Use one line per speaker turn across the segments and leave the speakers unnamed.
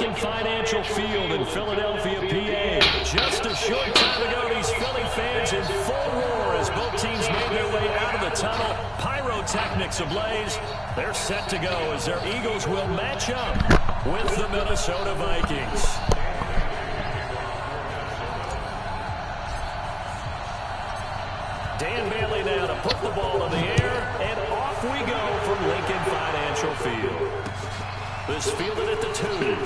Lincoln Financial Field in Philadelphia, PA. Just a short time ago, these Philly fans in full roar as both teams made their way out of the tunnel. Pyrotechnics ablaze. They're set to go as their Eagles will match up with the Minnesota Vikings. Dan Bailey now to put the ball in the air, and off we go from Lincoln Financial Field. This fielded at the 2.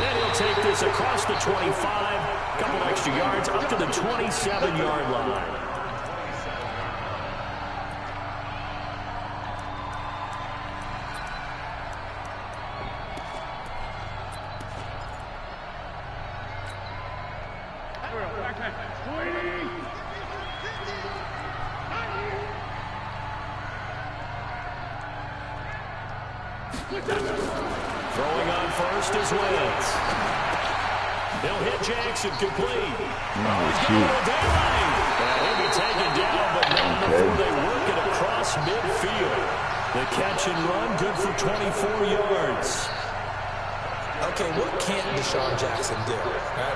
And he'll take this across the 25, a couple extra yards up to the 27-yard line. Throwing on first is Wentz. He'll hit Jackson complete. He's going to daylight. He'll be taken down, but not before they work it across midfield. The catch and run, good for 24 yards.
Okay, what can't Deshaun Jackson do?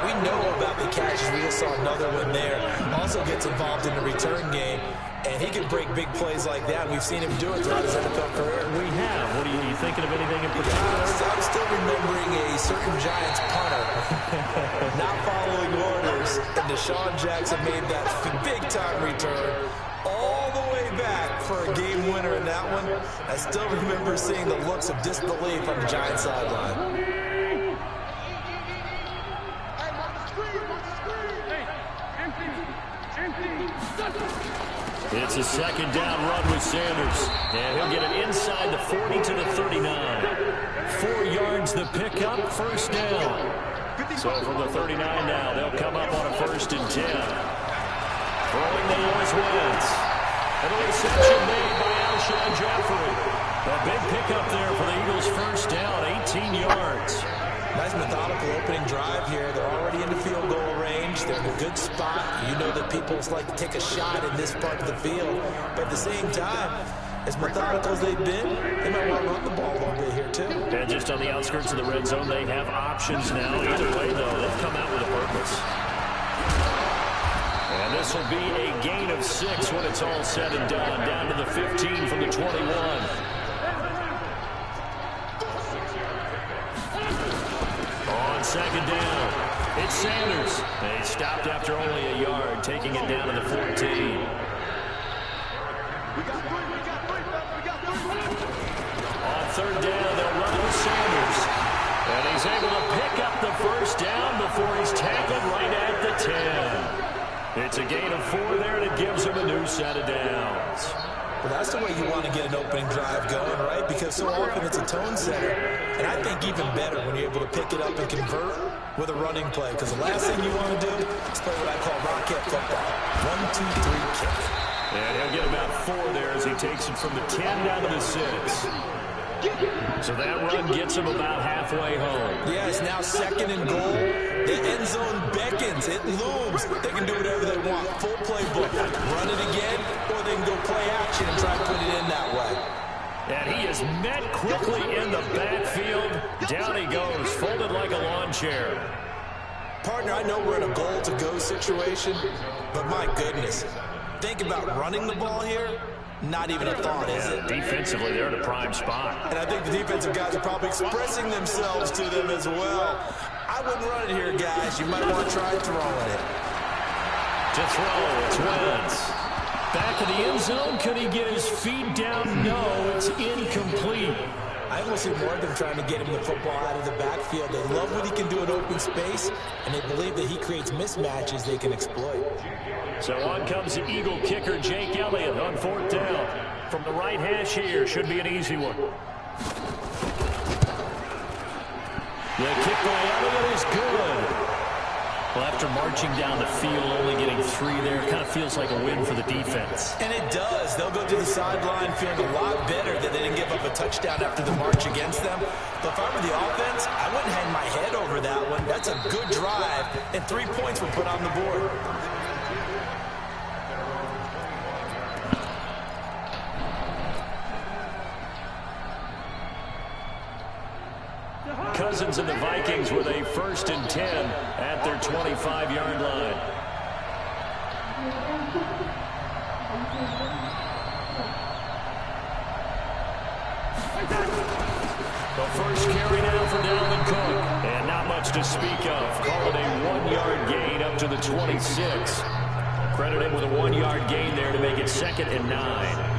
We know about the catches. We just saw another one there. Also gets involved in the return game, and he can break big plays like that. We've seen him do it throughout his NFL career.
We have. What are you thinking of anything in particular?
I'm still remembering a certain Giants punter not following orders, and Deshaun Jackson made that big-time return all the way back for a game winner in that one. I still remember seeing the looks of disbelief on the Giants sideline.
It's a second down run with Sanders. And he'll get it inside the 40 to the 39. 4 yards the pickup, first down. So from the 39 now, they'll come up on a 1st and 10. Throwing the Lewis Wentz. An reception made by Alshon Jeffrey. A big pickup there for the Eagles' first down, 18 yards.
Nice methodical opening drive here. They're already in the field goal range. They're in a good spot. You know that people like to take a shot in this part of the field. But at the same time, as methodical as they've been, they might want to run the ball a little bit here too.
And just on the outskirts of the red zone, they have options now. Either way, though, they've come out with a purpose. And this will be a gain of 6 when it's all said and done. Down to the 15 from the 21. Second down. It's Sanders. They stopped after only a yard, taking it down to the 14. On 3rd down, they'll run with Sanders. And he's able to pick up the first down before he's tackled right at the 10. It's a gain of 4 there, and it gives him a new set of downs.
Well, that's the way you want to get an opening drive going, right? Because so often it's a tone setter. And I think even better when you're able to pick it up and convert with a running play. Because the last thing you want to do is play what I call rocket football. 1, 2, 3, kick.
And he'll get about 4 there as he takes it from the 10 down to the 6. So that run gets him about halfway home.
Yeah, it's now 2nd and goal. The end zone beckons. It looms. They can do whatever they want. Full playbook. Run it again, or they can go play action and try to put it in that way.
And he is met quickly in the backfield. Down he goes, folded like a lawn chair.
Partner, I know we're in a goal-to-go situation, but my goodness. Think about running the ball here. Not even a thought, is it?
Defensively, they're in a prime spot.
And I think the defensive guys are probably expressing themselves to them as well. I wouldn't run it here, guys. You might want to try throwing it.
To throw, it's Wentz. Back of the end zone, could he get his feet down? No, it's incomplete.
I almost see more of them trying to get him the football out of the backfield. They love what he can do in open space, and they believe that he creates mismatches they can exploit.
So on comes the Eagle kicker, Jake Elliott, on 4th down. From the right hash here, should be an easy one. The kick by Elliott is good. Well, after marching down the field, only getting 3 there, kind of feels like a win for the defense.
And it does. They'll go to the sideline feeling a lot better that they didn't give up a touchdown after the march against them. But if I were the offense, I wouldn't hang my head over that one. That's a good drive, and 3 points were put on the board.
Cousins and the Vikings with a 1st and 10 at their 25-yard line. The first carry now for Dalvin Cook. And not much to speak of. Call it a 1-yard gain up to the 26. Credit him with a 1-yard gain there to make it 2nd and 9.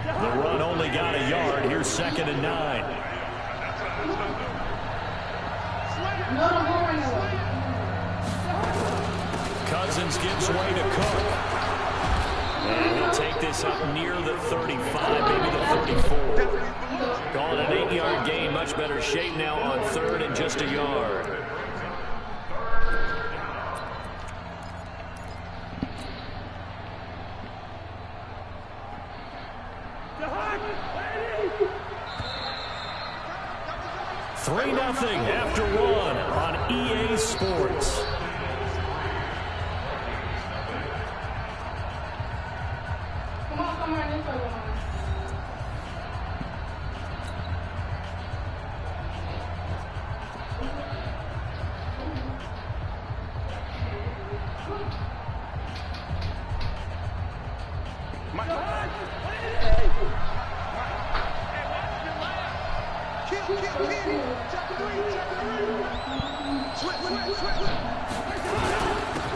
The run only got a yard. Here's 2nd and 9. Cousins gives way to Cook. And he'll take this up near the 35, maybe the 34. Calling an 8-yard gain. Much better shape now on 3rd and just a yard. Three 0 after 1 on EA Sports.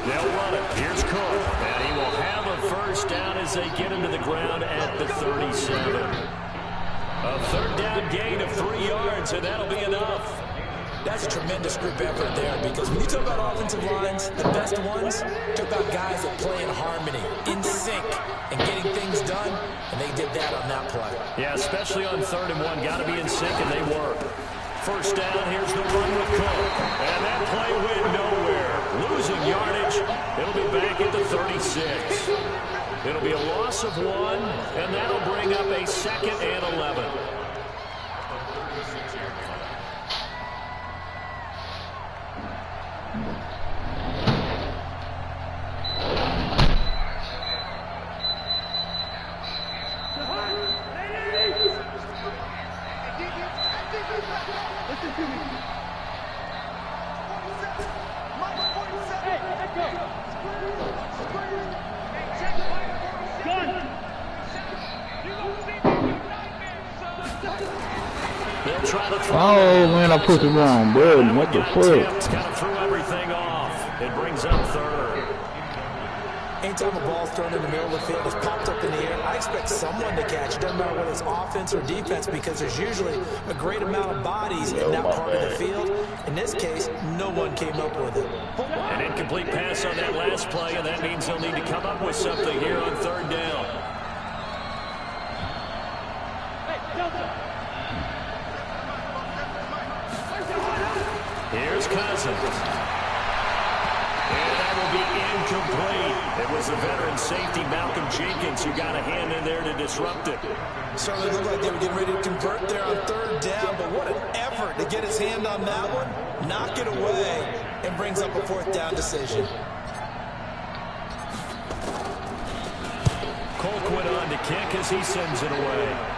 They'll run it. Here's Cook. And he will have a 1st down as they get him to the ground at the 37. A 3rd down gain of 3 yards, and that'll be enough.
That's a tremendous group effort there, because when you talk about offensive lines, the best ones talk about guys that play in harmony, in sync, and getting things done, and they did that on that play.
Yeah, especially on 3rd and 1. Got to be in sync, and they were. 1st down, here's the run with Cook. And that play went nowhere. Losing yardage. It'll be back at the 36. It'll be a loss of 1, and that'll bring up a 2nd and 11.
Oh man, I put the wrong button. What the fuck?
Kind of threw everything off. It brings up 3rd.
Anytime a ball's thrown in the middle of the field, it's popped up in the air, I expect someone to catch it. Doesn't matter whether it's offense or defense, because there's usually a great amount of bodies in that part of the field. In this case, no one came up with it.
An incomplete pass on that last play, and that means they'll need to come up with something here on 3rd down. Here's Cousins. And that will be incomplete. It was the veteran safety, Malcolm Jenkins, who got a hand in there to disrupt it.
Certainly looked like they were getting ready to convert there on 3rd down, but what an effort to get his hand on that one, knock it away, and brings up a 4th down decision.
Colk went on to kick as he sends it away.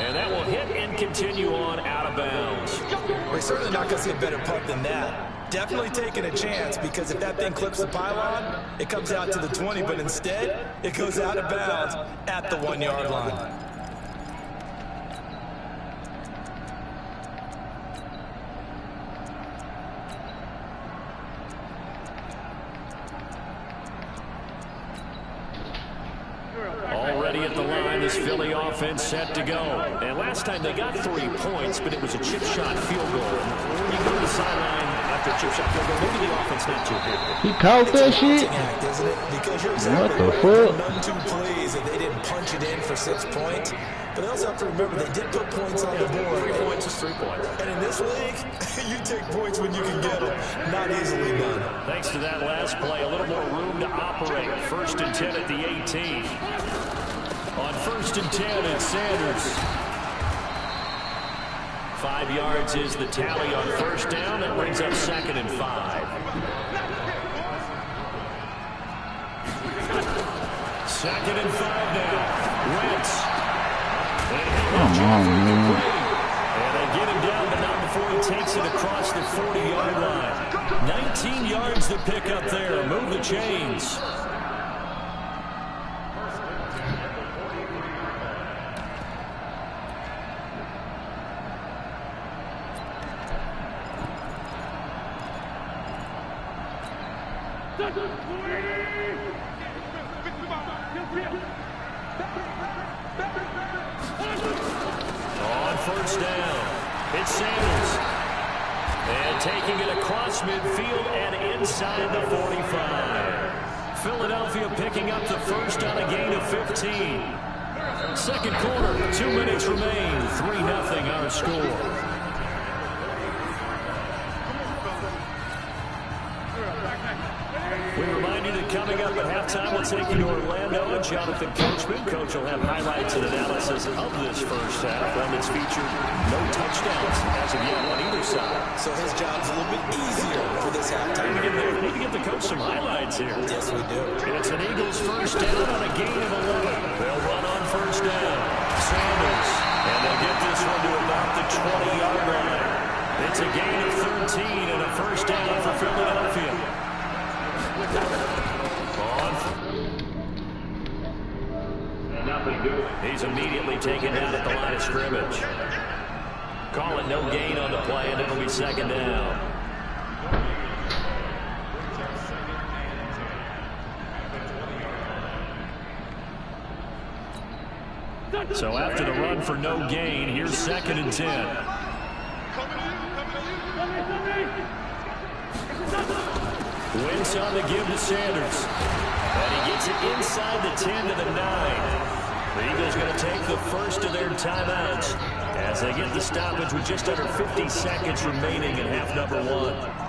And that will hit and continue on out of bounds.
We're certainly not going to see a better punt than that. Definitely taking a chance, because if that thing clips the pylon, it comes out to the 20, but instead, it goes out of bounds at the 1-yard line.
Already at the line, this Philly offense set to go. And last time they got 3 points, but it was a chip shot field goal. When you go to the sideline after a chip shot field goal, maybe the offense not too good.
He caught that shit?
Act, isn't it? Because you're
What the fuck?
none too pleased that they didn't punch it in for 6 points. But they also have to remember they did put points on the board.
3 points is 3 points.
And in this league, you take points when you can get them. Not easily done.
Thanks to that last play, a little more room to operate. 1st and 10 at the 18. On 1st and 10, it's Sanders. 5 yards is the tally on 1st down. That brings up 2nd and 5. 2nd and 5 now. Wentz. And Come on, man. And they get him down, but not before he takes it across the 40-yard line. 19 yards to pick up there. Move the chains. On first down, it's Sanders. And taking it across midfield and inside the 45. Philadelphia picking up the first on a gain of 15. Second quarter, 2 minutes remain. 3-0 our score. We remind you that coming up at halftime, we'll take you to Orlando and Jonathan Coachman. Coach will have highlights and analysis of this first half. One that's featured no touchdowns as of yet on either side.
So his job's a little bit easier for this halftime.
We need to give the coach some highlights here.
Yes, we do.
It's an Eagles first down on a gain of 11. They'll run on first down. Sanders. And they'll get this one to about the 20-yard line. It's a gain of 13 and a first down for Philadelphia. He's immediately taken down at the line of scrimmage. Call it no gain on the play, and it'll be second down. So after the run for no gain, here's 2nd and 10. Wentz on the give to Sanders. And he gets it inside the 10 to the 9. The Eagles going to take the first of their timeouts as they get the stoppage with just under 50 seconds remaining in half number 1.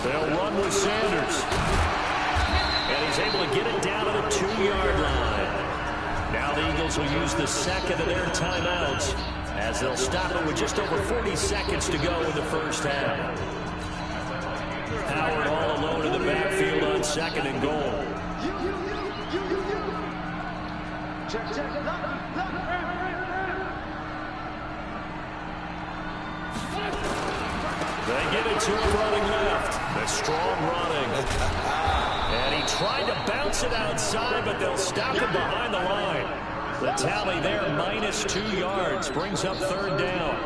They'll run with Sanders. And he's able to get it down to the 2-yard line. Now the Eagles will use the second of their timeouts as they'll stop it with just over 40 seconds to go in the first half. Howard all alone in the backfield on 2nd and goal. They give it to him running left. The strong running. And he tried to bounce it outside, but they'll stop him behind the line. The tally there, -2 yards, brings up 3rd down.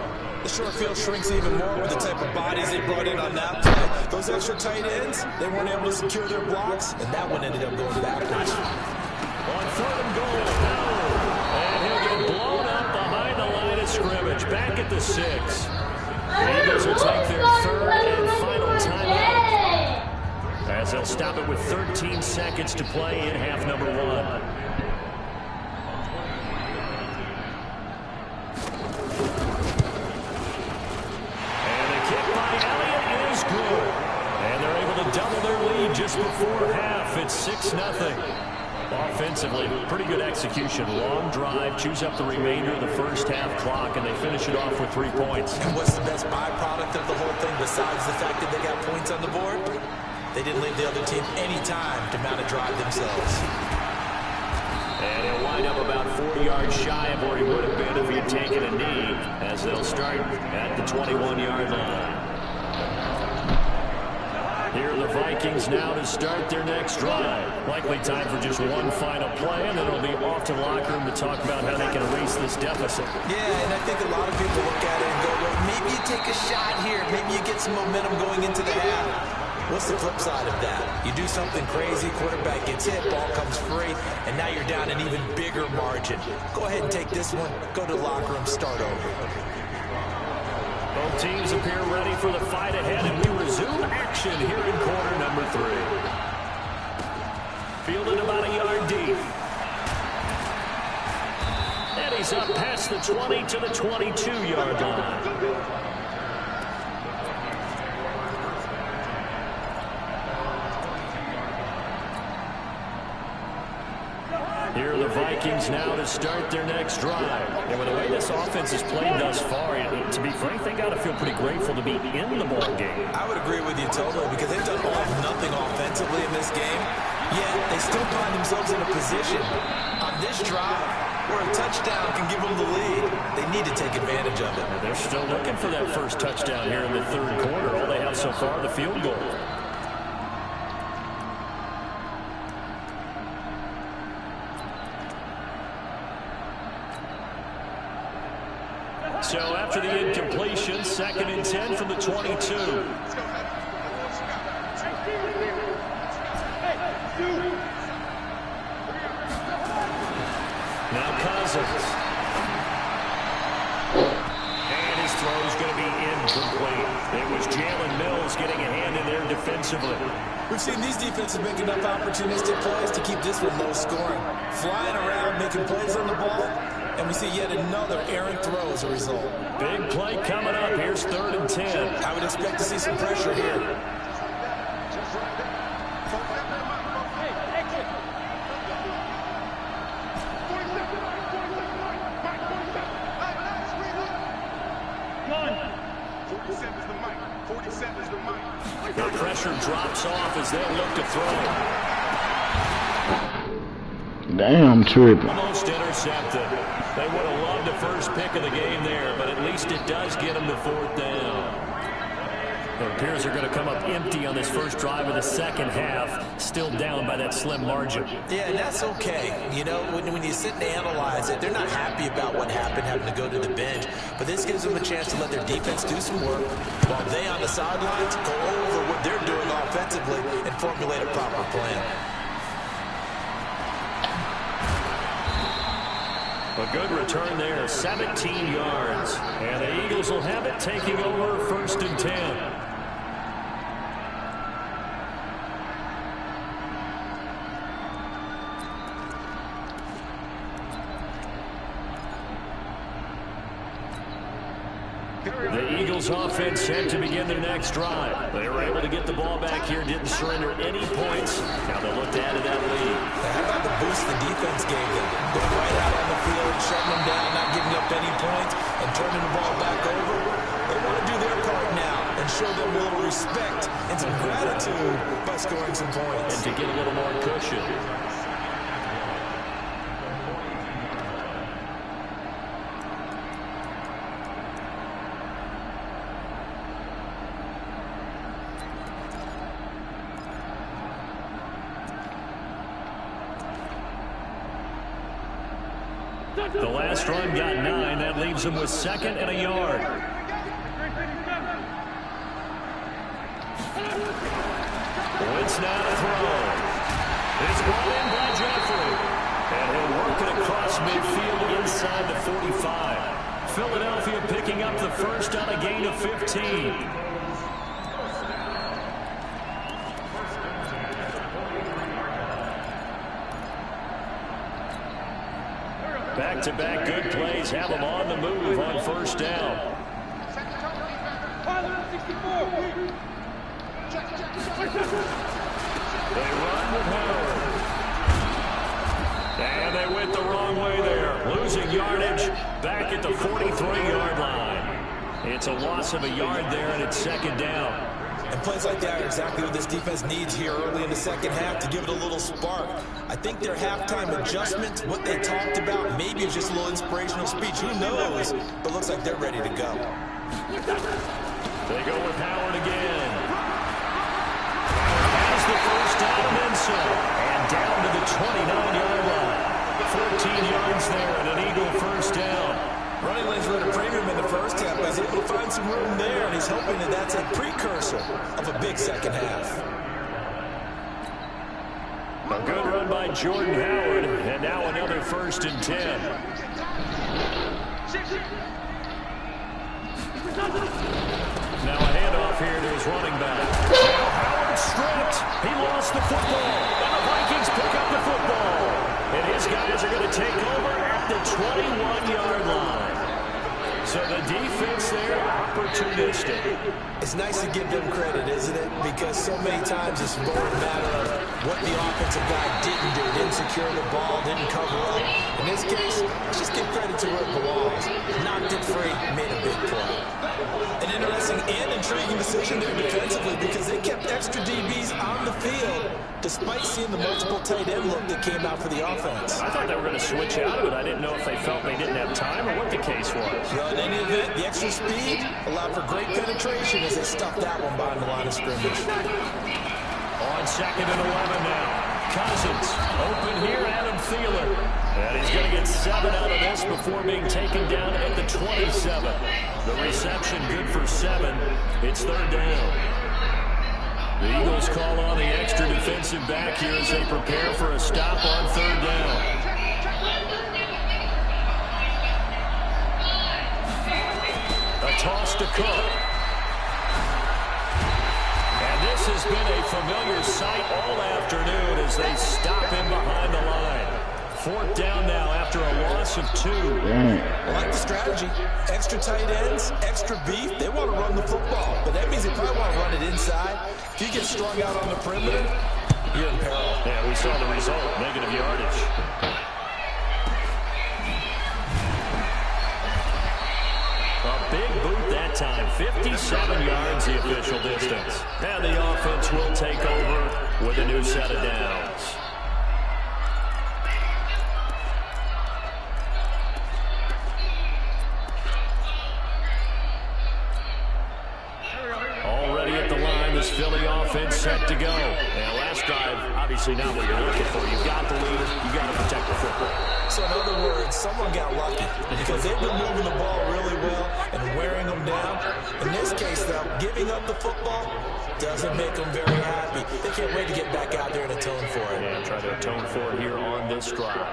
The short field shrinks even more with the type of bodies they brought in on that play. Those extra tight ends, they weren't able to secure their blocks, and that one ended up going backwards.
On 3rd and goal, and he'll get blown up behind the line of scrimmage. Back at the 6. The Eagles will take their 3rd and final timeout as they'll stop it with 13 seconds to play in half number 1. And the kick by Elliott is good. And they're able to double their lead just before half. It's 6-0. Offensively, pretty good execution. Long drive, chews up the remainder of the first half clock, and they finish it off with 3 points.
And what's the best byproduct of the whole thing besides the fact that they got points on the board? They didn't leave the other team any time to mount a drive themselves.
And he'll wind up about 40 yards shy of where he would have been if he had taken a knee, as they'll start at the 21-yard line. Here are the Vikings now to start their next drive. Likely time for just one final play, and then it'll be off to the locker room to talk about how they can erase this deficit.
Yeah, and I think a lot of people look at it and go, well, maybe you take a shot here. Maybe you get some momentum going into the half. What's the flip side of that? You do something crazy, quarterback gets hit, ball comes free, and now you're down an even bigger margin. Go ahead and take this one, go to the locker room, start over.
Both teams appear ready for the fight ahead, and we resume action here in quarter number 3. Fielded about a yard deep. And he's up past the 20 to the 22-yard line. Here are the Vikings now to start their next drive. And with the way this offense has played thus far, to be frank, they got to feel pretty grateful to be in the ball game.
I would agree with you totally, because they've done all of nothing offensively in this game, yet they still find themselves in a position on this drive where a touchdown can give them the lead. They need to take advantage of it.
They're still looking for that first touchdown here in the third quarter. All they have so far, the field goal. So after the incompletion, 2nd and 10 from the 22. Now Cousins. And his throw is going to be incomplete. It was Jalen Mills getting a hand in there defensively.
We've seen these defenses make enough opportunistic plays to keep this one low scoring. Flying around, making plays on the ball, and we see yet another errant throw as a result.
Big play coming up. Here's 3rd and 10.
I would expect to see some pressure here.
The pressure drops off as they'll look to throw.
Damn tripping.
Almost intercepted. They would have loved the first pick of the game there, but at least it does get them to 4th down. It appears they're going to come up empty on this first drive of the second half, still down by that slim margin.
Yeah, and that's okay. You know, when you sit and analyze it, they're not happy about what happened, having to go to the bench. But this gives them a chance to let their defense do some work while they on the sidelines go over what they're doing offensively and formulate a proper plan.
A good return there, 17 yards. And the Eagles will have it, taking over 1st and 10. The Eagles offense set to begin their next drive. They were able to get the ball back here, didn't surrender any points. Now they'll look to add to that lead.
How about the boost the defense gave them? Going right out on the field, shutting them down, not giving up any points, and turning the ball back over. They want to do their part now and show them a little respect and some gratitude by scoring some points.
And to get a little more cushion. The last run got 9. That leaves him with 2nd and a yard. Wentz now to throw. It's brought in by Jeffrey. And he'll work it across midfield inside the 45. Philadelphia picking up the first on a gain of 15. Back-to-back good plays have them on the move on 1st down. They run with Howard. And they went the wrong way there. Losing yardage back at the 43-yard line. It's a loss of a yard there, and it's 2nd down.
And plays like that are exactly what this defense needs here early in the second half to give it a little spark. I think their halftime adjustment, what they talked about, maybe it's just a little inspirational speech. Who knows? But looks like they're ready to go.
They go with Howard again. Has the first down and then some. And down to the 29-yard line. 14 yards there and an Eagle first down.
Running lanes were at a premium in the first half, but he's able to find some room there, and he's hoping that that's a precursor of a big second half.
A good run by Jordan Howard, and now another 1st and 10. Now a handoff here to his running back. Now Howard stripped. He lost the football, and the Vikings pick up the football. And his guys are going to take over at the 21-yard line. So the defense there, opportunistic.
It's nice to give them credit, isn't it? Because so many times it's more a matter of what the offensive guy didn't do. Didn't secure the ball, didn't cover up. In this case, let's just give credit to where it belongs. Knocked it free, made a big play. An interesting and intriguing decision there defensively because they kept extra DBs on the field despite seeing the multiple tight end look that came out for the offense.
I thought they were going to switch out of it. I didn't know if they felt they didn't have time or what the case was.
Well, in any event, the extra speed allowed for great penetration as they stuffed that one behind the line of scrimmage.
On 2nd and 11 now. Cousins, open here, Adam Thielen. And he's going to get 7 out of this before being taken down at the 27. The reception good for 7. It's 3rd down. The Eagles call on the extra defensive back here as they prepare for a stop on 3rd down. A toss to Cook. This has been a familiar sight all afternoon as they stop him behind the line. 4th down now after a loss of 2.
I like the strategy. Extra tight ends, extra beef. They want to run the football, but that means they probably want to run it inside. If you get strung out on the perimeter, you're in peril.
Yeah, we saw the result, negative yardage. Big boot that time, 57 yards the official distance. And the offense will take over with a new set of downs. Already at the line, this Philly offense set to go. And last drive, obviously not what you're looking for. You've got the lead, you've got to protect the football.
So in other words, someone got lucky because they've been moving the ball really well and wearing them down. In this case, though, giving up the football doesn't make them very happy. They can't wait to get back out there and atone for it.
Yeah, try to atone for it here on this drive.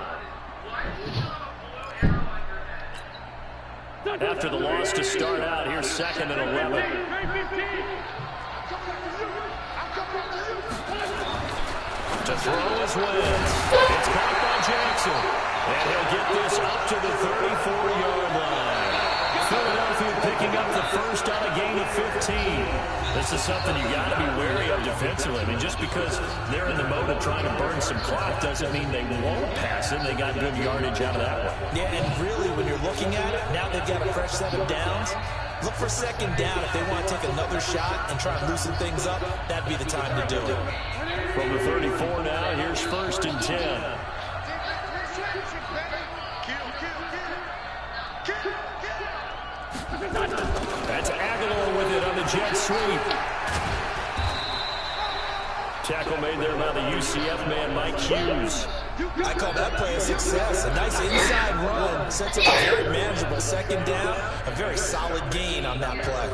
After the loss to start out, here's 2nd and 11. To throw is Wentz. It's caught by Jackson. And he'll get this up to the 34-yard line. Philadelphia picking up the first on a gain of 15. This is something you got to be wary of defensively. I mean, just because they're in the mode of trying to burn some clock doesn't mean they won't pass it. They got good yardage out of that one.
Yeah, and really, when you're looking at it, now they've got a fresh set of downs. Look for 2nd down. If they want to take another shot and try and loosen things up, that'd be the time to do it.
From the 34 now, here's 1st and 10. That's Aguilar with it on the jet sweep. Tackle made there by the UCF man, Mike Hughes.
I call that play a success. A nice inside run sets up a very manageable 2nd down. A very solid gain on that play.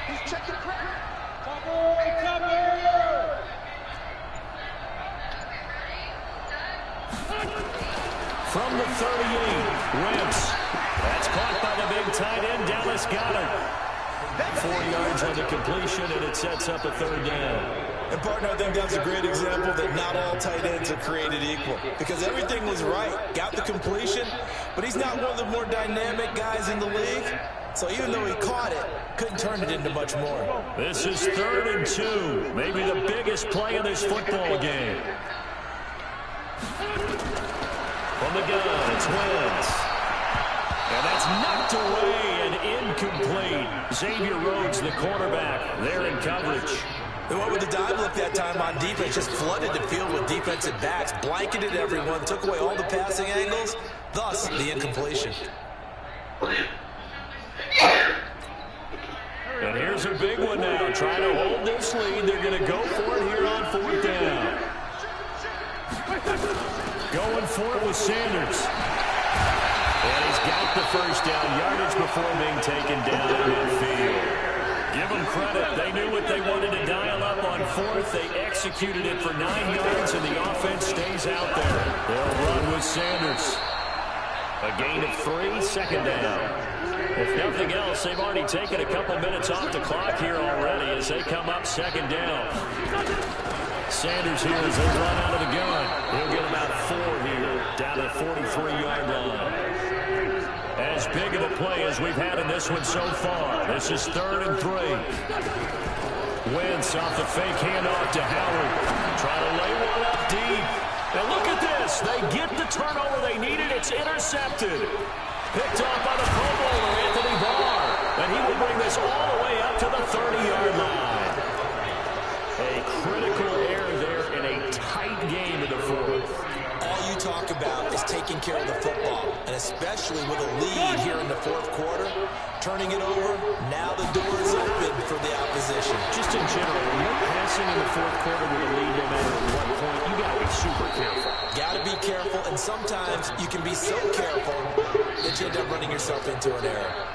He's checking crack.
From the 38, Wentz. That's caught by the big tight end, Dallas Goedert. 4 yards on the completion, and it sets up a 3rd down.
And, partner, I think that's a great example that not all tight ends are created equal. Because everything was right. Got the completion, but he's not one of the more dynamic guys in the league. So even though he caught it, couldn't turn it into much more.
This is 3rd and 2. Maybe the biggest play of this football game. From the gun, it's Wentz. And that's knocked away and incomplete. Xavier Rhodes, the cornerback, there in coverage.
And what with the dive look that time on defense, just flooded the field with defensive backs, blanketed everyone, took away all the passing angles, thus the incompletion.
And here's a big one now, trying to hold this lead. They're going to go for it here on 4th down. Going for it with Sanders. And he's got the first down, yardage before being taken down in midfield. Give them credit. They knew what they wanted to dial up on 4th. They executed it for 9 yards, and the offense stays out there. They'll run with Sanders. A gain of 3, second down. If nothing else, they've already taken a couple minutes off the clock here already as they come up second down. Sanders here as they run out of the gun. He'll get about 4 here, down to the 43-yard line. As big of a play as we've had in this one so far. This is 3rd and 3. Wentz off the fake handoff to Howard. Trying to lay one up deep. And look at this. They get the turnover they needed. It's intercepted. Picked off by the Pro Bowler, Anthony Barr. And he will bring this all the way up to the 30-yard line. A critical error there in a tight game in the 4th.
All you talk about is taking care of the football, and especially with a lead here in the 4th quarter, turning it over, now the door is open for the opposition.
Just in general, when you're passing in the 4th quarter with a lead, no matter at what point, you got to be super careful.
Got to be careful, and sometimes you can be so careful that you end up running yourself into an error.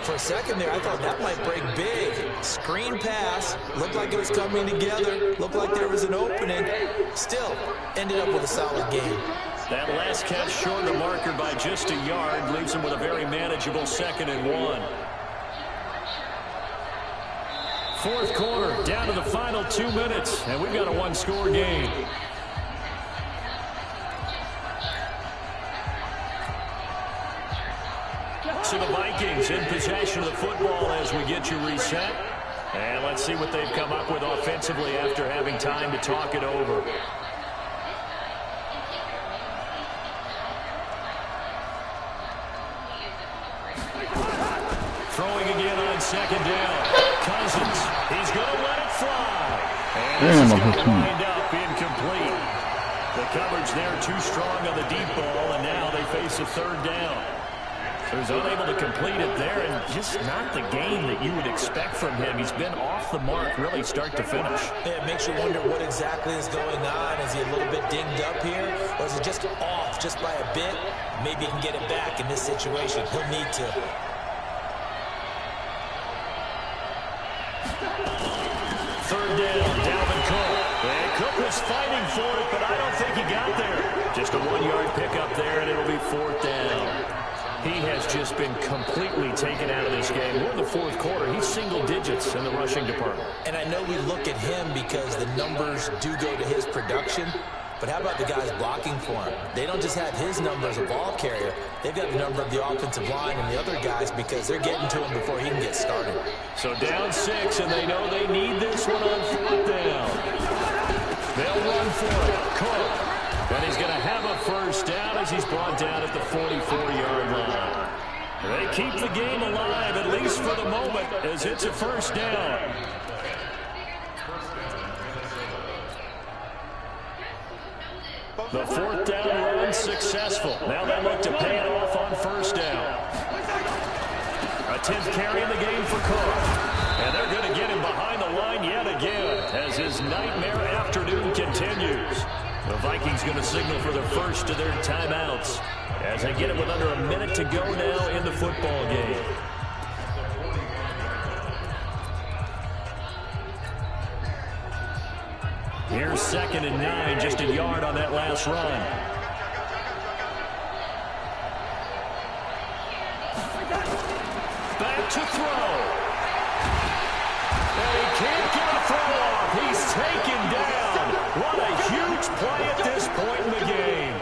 For a second there, I thought that might break big. Screen pass, looked like it was coming together, looked like there was an opening. Still, ended up with a solid game.
That last catch short the marker by just a yard leaves him with a very manageable 2nd and 1. 4th quarter, down to the final 2 minutes, and we've got a 1-score game. So the Vikings in possession of the football as we get you reset. And let's see what they've come up with offensively after having time to talk it over. Throwing again on 2nd down. Cousins, he's going to let it fly. And this is going to wind up incomplete. The coverage there too strong on the deep ball, and now they face a 3rd down. He was unable to complete it there, and just not the game that you would expect from him. He's been off the mark really start to finish.
Yeah, it makes you wonder what exactly is going on. Is he a little bit dinged up here, or is it just off just by a bit? Maybe he can get it back in this situation. He'll need to.
3rd down, Dalvin Cook. And Cook was fighting for it, but I don't think he got there. Just a 1-yard pickup there, and it'll be 4th down. He has just been completely taken out of this game. We're in the 4th quarter. He's single digits in the rushing department.
And I know we look at him because the numbers do go to his production, but how about the guys blocking for him? They don't just have his number as a ball carrier. They've got the number of the offensive line and the other guys because they're getting to him before he can get started.
So down 6, and they know they need this one on 4th down. They'll run for it. Cook. And he's going to have a 1st down as he's brought down at the 44-yard line. They keep the game alive, at least for the moment, as it's a 1st down. The 4th down run successful. Now they look to pay it off on 1st down. A 10th carry in the game for Cook. And they're going to get him behind the line yet again as his nightmare afternoon continues. The Vikings going to signal for the first of their timeouts as they get it with under a minute to go now in the football game. Here's 2nd and 9, just a yard on that last run. Back to throw. And he can't get a throw off. He's taken down. What a huge play at this point in the game.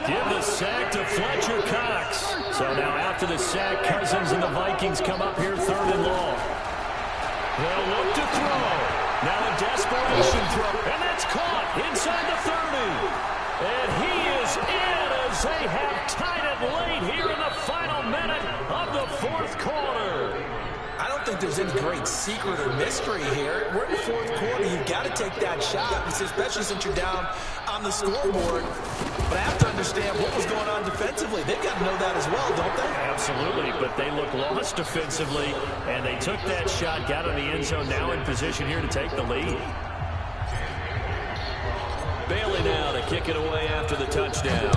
Give the sack to Fletcher Cox. So now after the sack, Cousins and the Vikings come up here 3rd and long. They'll look to throw. Now a desperation throw. And that's caught inside the 30. And he is in as they have tied it late here in the final minute of the 4th quarter.
I don't think there's any great secret or mystery here. We're in the 4th quarter. You've got to take that shot, especially since you're down on the scoreboard. But I have to understand what was going on defensively. They've got to know that as well, don't they?
Absolutely, but they look lost defensively, and they took that shot, got in the end zone, now in position here to take the lead. Bailey now to kick it away after the touchdown.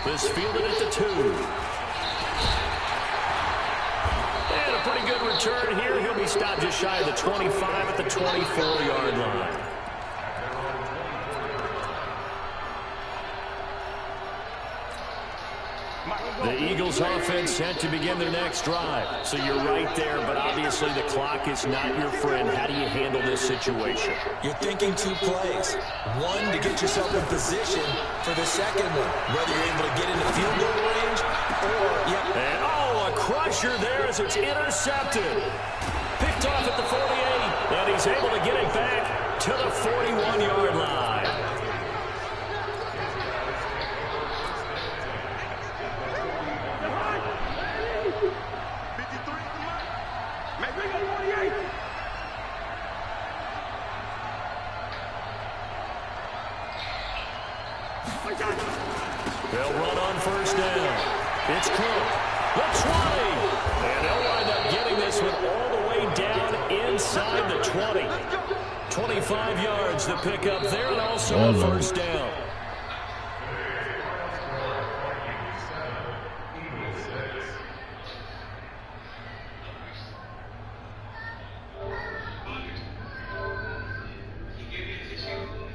This fielded at the 2. And a pretty good return here. He'll be stopped just shy of the 25 at the 24-yard line. The Eagles offense set to begin their next drive. So you're right there, but obviously the clock is not your friend. How do you handle this situation?
You're thinking 2 plays. One, to get yourself in position for the second one, whether you're able to get into field goal range or...
And, a crusher there as it's intercepted. Picked off at the 48, and he's able to get it back to the 41-yard line. They'll run on first down. It's Cook. The 20. And they'll wind up getting this one all the way down inside the 20. 25 yards to pick up there, and also a first down.